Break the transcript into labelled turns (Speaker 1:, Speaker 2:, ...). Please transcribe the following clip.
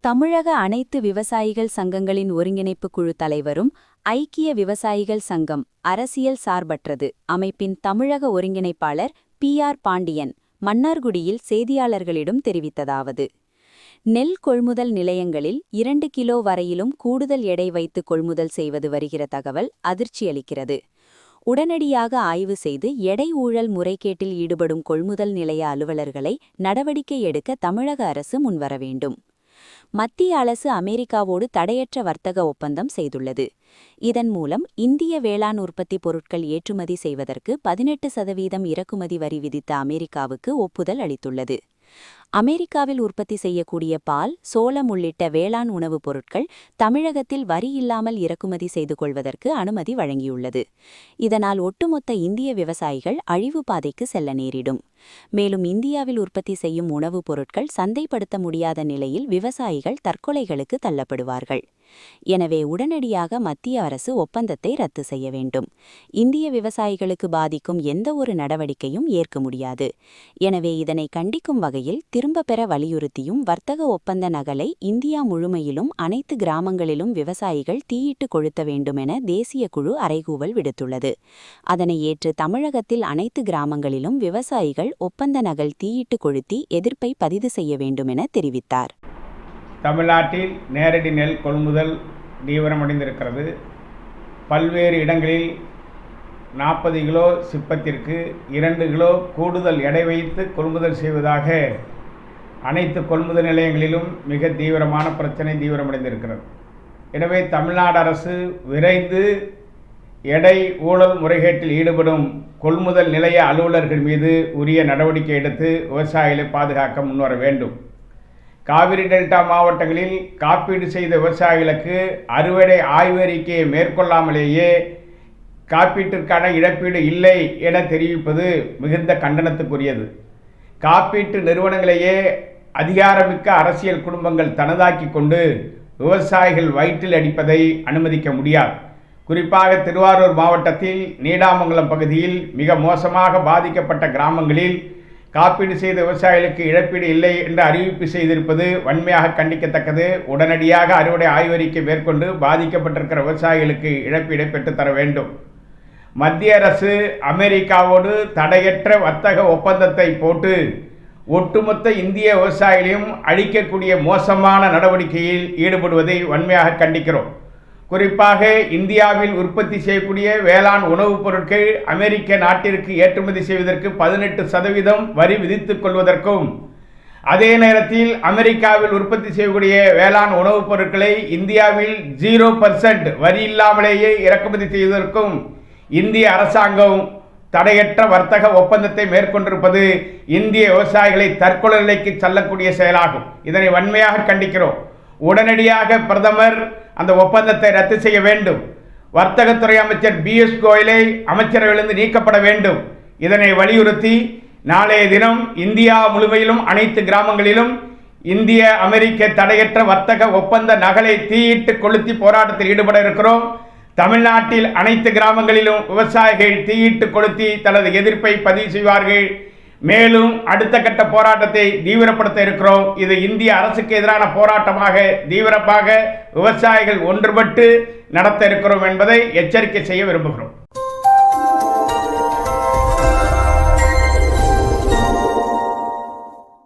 Speaker 1: தமிழக அனைத்து விவசாயிகள் சங்கங்களின் ஒருங்கிணைப்பு குழு தலைவரும் ஐக்கிய விவசாயிகள் சங்கம் அரசியல் சார்பற்றது அமைப்பின் தமிழக ஒருங்கிணைப்பாளர் பி.ஆர்.பாண்டியன் மன்னார்குடியில் செய்தியாளர்களிடம் தெரிவித்ததாவது: நெல் கொள்முதல் நிலையங்களில் 2 கிலோ வரையிலும் கூடுதல் எடை வைத்து கொள்முதல் செய்வது வருகிற தகவல் அதிர்ச்சியளிக்கிறது. உடனடியாக ஆய்வு செய்து எடை ஊழல் முறைகேட்டில் ஈடுபடும் கொள்முதல் நிலைய அலுவலர்களை நடவடிக்கை எடுக்க தமிழக அரசு முன்வர வேண்டும். மத்திய அரசு அமெரிக்காவோடு தடையற்ற வர்த்தக ஒப்பந்தம் செய்துள்ளது. இதன் மூலம் இந்திய வேளாண் உற்பத்தி பொருட்கள் ஏற்றுமதி செய்வதற்கு 18% இறக்குமதி வரி விதித்த அமெரிக்காவுக்கு ஒப்புதல் அளித்துள்ளது. அமெரிக்காவில் உற்பத்தி செய்யக்கூடிய பால், சோளம் உள்ளிட்ட வேளாண் உணவுப் பொருட்கள் தமிழகத்தில் வரி இல்லாமல் இறக்குமதி செய்து கொள்வதற்கு அனுமதி வழங்கியுள்ளது. இதனால் ஒட்டுமொத்த இந்திய விவசாயிகள் அழிவு பாதைக்கு செல்ல நேரிடும். மேலும் இந்தியாவில் உற்பத்தி செய்யும் உணவுப் பொருட்கள் சந்தைப்படுத்த முடியாத நிலையில் விவசாயிகள் தற்கொலைகளுக்கு தள்ளப்படுவார்கள். எனவே உடனடியாக மத்திய அரசு ஒப்பந்தத்தை ரத்து செய்ய வேண்டும். இந்திய விவசாயிகளுக்கு பாதிக்கும் எந்த ஒரு நடவடிக்கையும் ஏற்க முடியாது. எனவே இதனை கண்டிக்கும் வகையில் திரும்ப பெற வலியுறுத்தியும் வர்த்தக ஒப்பந்த நகலை இந்தியா முழுமையிலும் அனைத்து கிராமங்களிலும் விவசாயிகள் தீயிட்டு கொளுத்த வேண்டுமென தேசிய குழு அறைகூவல் விடுத்துள்ளது. அதனை ஏற்று தமிழகத்தில் அனைத்து கிராமங்களிலும் விவசாயிகள் ஒப்பந்த நகல் தீயிட்டு கொளுத்தி எதிர்ப்பை பதிவு செய்ய வேண்டுமென தெரிவித்தார்.
Speaker 2: தமிழ்நாட்டில் நேரடி நெல் கொள்முதல் தீவிரமடைந்திருக்கிறது. பல்வேறு இடங்களில் 40 கிலோ சிப்பத்திற்கு 2 கிலோ கூடுதல் எடை வைத்து கொள்முதல் செய்வதாக அனைத்து கொள்முதல் நிலையங்களிலும் மிக தீவிரமான பிரச்சனை தீவிரமடைந்திருக்கிறது. எனவே தமிழ்நாடு அரசு விரைந்து எடை ஊழல் முறைகேட்டில் ஈடுபடும் கொள்முதல் நிலைய அலுவலர்கள் மீது உரிய நடவடிக்கை எடுத்து விவசாயிகளை பாதுகாக்க முன்வர வேண்டும். காவிரி டெல்டா மாவட்டங்களில் காப்பீடு செய்த விவசாயிகளுக்கு அறுவடை ஆய்வறிக்கையை மேற்கொள்ளாமலேயே காப்பீட்டிற்கான இழப்பீடு இல்லை என தெரிவிப்பது மிகுந்த கண்டனத்துக்குரியது. காப்பீட்டு நிறுவனங்களையே அதிகாரமிக்க அரசியல் குடும்பங்கள் தனதாக்கி கொண்டு விவசாயிகள் வயிற்றில் அடிப்பதை அனுமதிக்க முடியாது. குறிப்பாக திருவாரூர் மாவட்டத்தில் நீடாமங்கலம் பகுதியில் மிக மோசமாக பாதிக்கப்பட்ட கிராமங்களில் காப்பீடு செய்த விவசாயிகளுக்கு இழப்பீடு இல்லை என்று அறிவிப்பு செய்திருப்பது வன்மையாக கண்டிக்கத்தக்கது. உடனடியாக அறுவடை ஆய்வறிக்கை மேற்கொண்டு பாதிக்கப்பட்டிருக்கிற விவசாயிகளுக்கு இழப்பீடை பெற்றுத்தர வேண்டும். மத்திய அரசு அமெரிக்காவோடு தடையற்ற வர்த்தக ஒப்பந்தத்தை போட்டு ஒட்டுமொத்த இந்திய விவசாயிகளையும் அழிக்கக்கூடிய மோசமான நடவடிக்கையில் ஈடுபடுவதை வன்மையாக கண்டிக்கிறோம். குறிப்பாக இந்தியாவில் உற்பத்தி செய்யக்கூடிய வேளாண் உணவுப் பொருட்கள் அமெரிக்க நாட்டிற்கு ஏற்றுமதி செய்வதற்கு 18% வரி விதித்துக் கொள்வதற்கும், அதே நேரத்தில் அமெரிக்காவில் உற்பத்தி செய்யக்கூடிய வேளாண் உணவுப் பொருட்களை இந்தியாவில் 0% வரி இல்லாமலேயே இறக்குமதி செய்வதற்கும் இந்திய அரசாங்கம் தடையற்ற வர்த்தக ஒப்பந்தத்தை மேற்கொண்டிருப்பது இந்திய விவசாயிகளை தற்கொலை நிலைக்கு செல்லக்கூடிய செயலாகும். இதனை வன்மையாக கண்டிக்கிறோம். உடனடியாக பிரதமர் அந்த ஒப்பந்தத்தை ரத்து செய்ய வேண்டும். வர்த்தகத்துறை அமைச்சர் பி.எஸ். கோயலை அமைச்சரவையிலிருந்து நீக்கப்பட வேண்டும். இதனை வலியுறுத்தி நாளைய தினம் இந்தியா முழுமையிலும் அனைத்து கிராமங்களிலும் இந்திய அமெரிக்க தடையற்ற வர்த்தக ஒப்பந்த நகலை தீயிட்டு கொளுத்தி போராட்டத்தில் ஈடுபட இருக்கிறோம். தமிழ்நாட்டில் அனைத்து கிராமங்களிலும் விவசாயிகள் தீயிட்டு கொளுத்தி தனது எதிர்ப்பை பதிவு செய்வார்கள். மேலும் அடுத்த கட்ட போராட்டத்தை தீவிரப்படுத்த இருக்கிறோம். இது இந்திய அரசுக்கு எதிரான போராட்டமாக தீவிரமாக விவசாயிகள் ஒன்றுபட்டு நடத்த இருக்கிறோம் என்பதை எச்சரிக்கை செய்ய விரும்புகிறோம்.